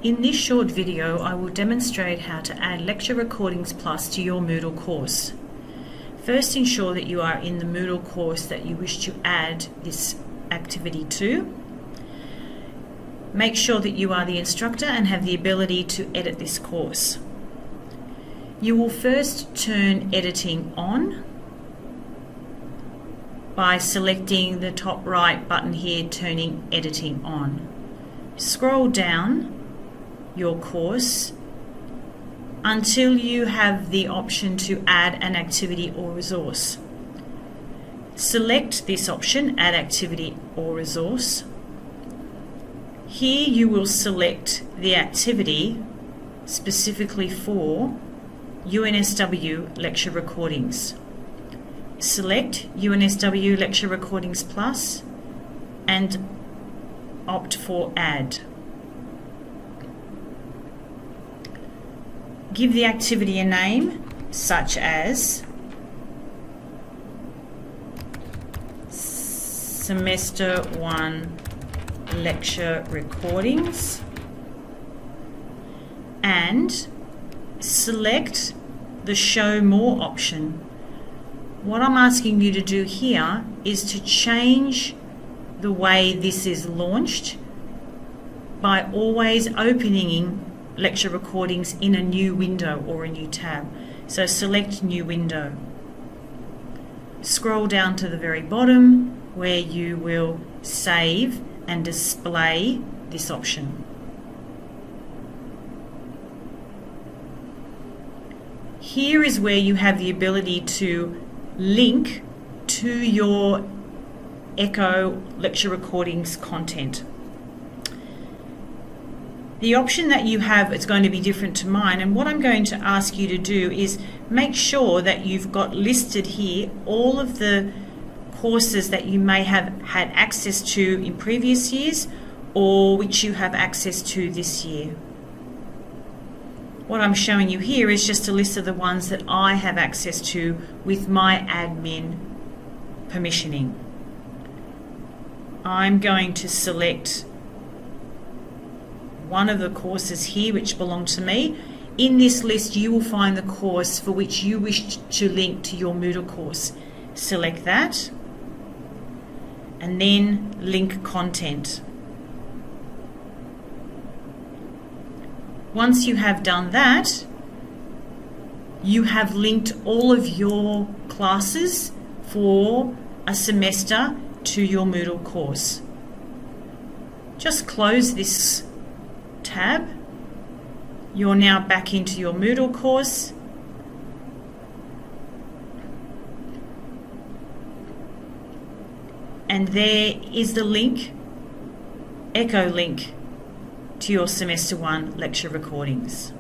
In this short video, I will demonstrate how to add Lecture Recordings Plus to your Moodle course. First, ensure that you are in the Moodle course that you wish to add this activity to. Make sure that you are the instructor and have the ability to edit this course. You will first turn editing on by selecting the top right button here, turning editing on. Scroll down your course until you have the option to add an activity or resource. Select this option, Add Activity or Resource. Here you will select the activity specifically for UNSW Lecture Recordings. Select UNSW Lecture Recordings Plus and opt for Add. Give the activity a name, such as Semester 1 Lecture Recordings, and select the Show More option. What I'm asking you to do here is to change the way this is launched by always opening lecture recordings in a new window or a new tab. So select New Window. Scroll down to the very bottom where you will save and display this option. Here is where you have the ability to link to your Echo lecture recordings content. The option that you have is going to be different to mine, and what I'm going to ask you to do is make sure that you've got listed here all of the courses that you may have had access to in previous years or which you have access to this year. What I'm showing you here is just a list of the ones that I have access to with my admin permissioning. I'm going to select one of the courses here which belong to me. In this list you will find the course for which you wish to link to your Moodle course. Select that and then link content. Once you have done that, you have linked all of your classes for a semester to your Moodle course. Just close this tab. You're now back into your Moodle course. And there is the link, Echo link, to your Semester 1 lecture recordings.